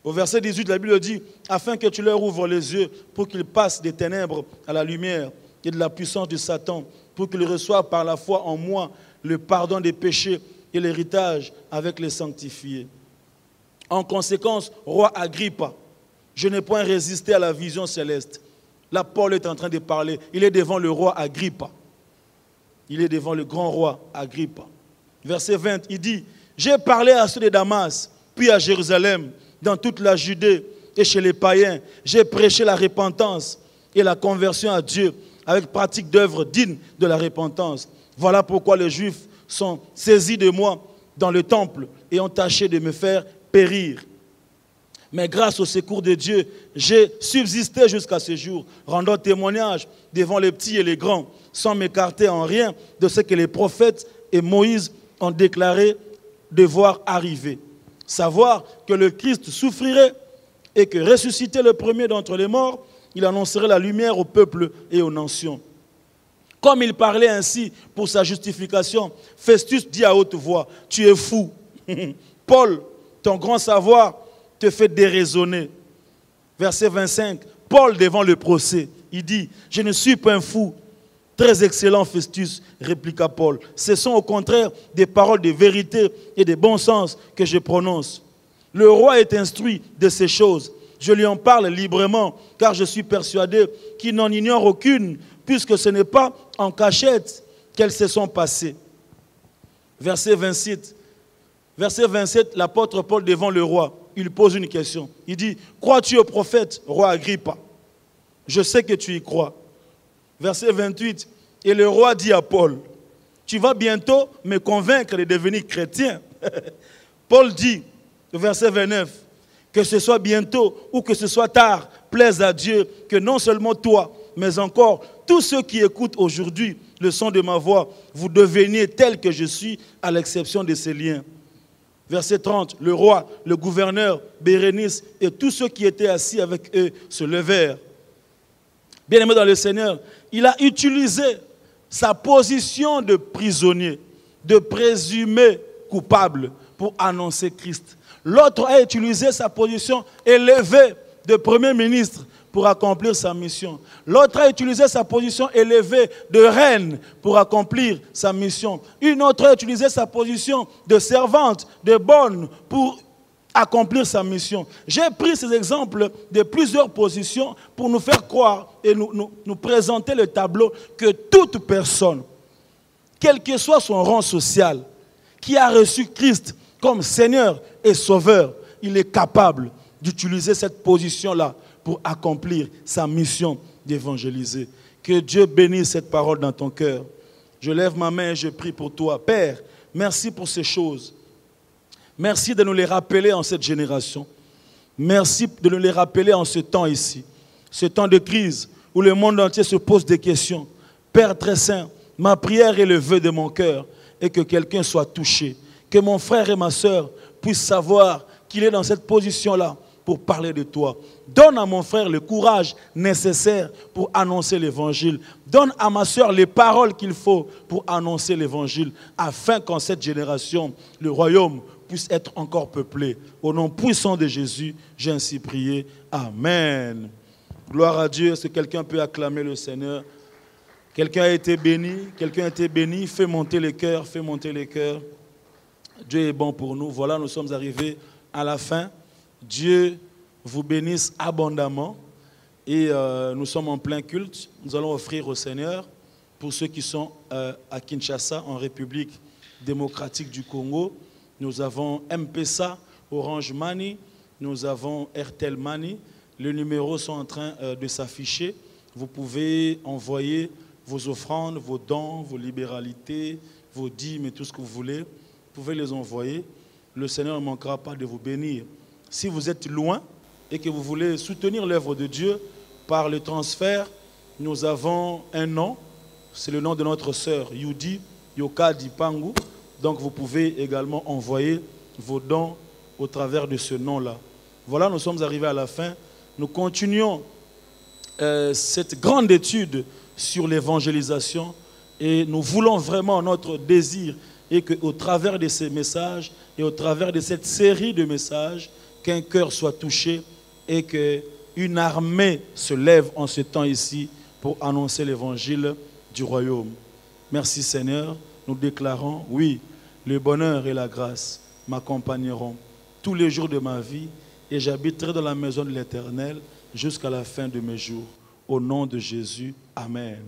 Au verset 18, la Bible dit, afin que tu leur ouvres les yeux pour qu'ils passent des ténèbres à la lumière et de la puissance de Satan, pour qu'ils reçoivent par la foi en moi le pardon des péchés et l'héritage avec les sanctifiés. En conséquence, roi Agrippa, je n'ai point résisté à la vision céleste. Là, Paul est en train de parler. Il est devant le roi Agrippa. Il est devant le grand roi Agrippa. Verset 20, il dit, j'ai parlé à ceux de Damas, puis à Jérusalem, dans toute la Judée et chez les païens. J'ai prêché la repentance et la conversion à Dieu avec pratique d'œuvres dignes de la repentance. Voilà pourquoi les Juifs sont saisis de moi dans le temple et ont tâché de me faire périr. Mais grâce au secours de Dieu, j'ai subsisté jusqu'à ce jour, rendant témoignage devant les petits et les grands, sans m'écarter en rien de ce que les prophètes et Moïse ont déclaré devoir arriver. Savoir que le Christ souffrirait et que ressuscité le premier d'entre les morts, il annoncerait la lumière au peuple et aux nations. Comme il parlait ainsi pour sa justification, Festus dit à haute voix, « Tu es fou. Paul, ton grand savoir te fait déraisonner. » Verset 25, Paul devant le procès, il dit, « Je ne suis pas un fou. » Très excellent, Festus, répliqua Paul. Ce sont au contraire des paroles de vérité et de bon sens que je prononce. Le roi est instruit de ces choses. Je lui en parle librement, car je suis persuadé qu'il n'en ignore aucune, puisque ce n'est pas en cachette qu'elles se sont passées. Verset 27, l'apôtre Paul devant le roi, il pose une question. Il dit, « Crois-tu au prophète, roi Agrippa? Je sais que tu y crois. » Verset 28, et le roi dit à Paul, « Tu vas bientôt me convaincre de devenir chrétien. » Paul dit, verset 29, « Que ce soit bientôt ou que ce soit tard, plaise à Dieu que non seulement toi, mais encore tous ceux qui écoutent aujourd'hui le son de ma voix, vous deveniez tel que je suis, à l'exception de ces liens. » Verset 30, le roi, le gouverneur, Bérénice et tous ceux qui étaient assis avec eux se levèrent. Bien-aimé dans le Seigneur, il a utilisé sa position de prisonnier, de présumé coupable pour annoncer Christ. L'autre a utilisé sa position élevée de premier ministre pour accomplir sa mission. L'autre a utilisé sa position élevée de reine pour accomplir sa mission. Une autre a utilisé sa position de servante, de bonne pour accomplir sa mission. J'ai pris ces exemples de plusieurs positions pour nous faire croire et nous présenter le tableau que toute personne, quel que soit son rang social, qui a reçu Christ comme Seigneur et Sauveur, il est capable d'utiliser cette position-là pour accomplir sa mission d'évangéliser. Que Dieu bénisse cette parole dans ton cœur. Je lève ma main et je prie pour toi. Père, merci pour ces choses. Merci de nous les rappeler en cette génération. Merci de nous les rappeler en ce temps ici. Ce temps de crise où le monde entier se pose des questions. Père très saint, ma prière est le vœu de mon cœur et que quelqu'un soit touché. Que mon frère et ma soeur puissent savoir qu'il est dans cette position-là pour parler de toi. Donne à mon frère le courage nécessaire pour annoncer l'évangile. Donne à ma soeur les paroles qu'il faut pour annoncer l'évangile, afin qu'en cette génération, le royaume puisse être encore peuplé. Au nom puissant de Jésus, j'ai ainsi prié. Amen. Gloire à Dieu. Est-ce que quelqu'un peut acclamer le Seigneur? Quelqu'un a été béni? Quelqu'un a été béni? Fais monter les cœurs, fais monter les cœurs. Dieu est bon pour nous. Voilà, nous sommes arrivés à la fin. Dieu vous bénisse abondamment. Et nous sommes en plein culte. Nous allons offrir au Seigneur, pour ceux qui sont à Kinshasa, en République démocratique du Congo. Nous avons M-Pesa, Orange Money, nous avons Airtel Money. Les numéros sont en train de s'afficher. Vous pouvez envoyer vos offrandes, vos dons, vos libéralités, vos dîmes et tout ce que vous voulez. Vous pouvez les envoyer. Le Seigneur ne manquera pas de vous bénir. Si vous êtes loin et que vous voulez soutenir l'œuvre de Dieu par le transfert, nous avons un nom. C'est le nom de notre sœur Yudi Yoka Dipangu. Donc vous pouvez également envoyer vos dons au travers de ce nom-là. Voilà, nous sommes arrivés à la fin. Nous continuons cette grande étude sur l'évangélisation et nous voulons vraiment, notre désir et qu'au travers de ces messages et au travers de cette série de messages, qu'un cœur soit touché et qu'une armée se lève en ce temps ici pour annoncer l'évangile du royaume. Merci Seigneur, nous déclarons, oui, le bonheur et la grâce m'accompagneront tous les jours de ma vie et j'habiterai dans la maison de l'Éternel jusqu'à la fin de mes jours. Au nom de Jésus, Amen.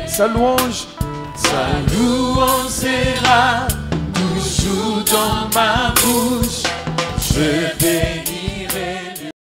Sa louange sera toujours dans ma bouche. Je bénis.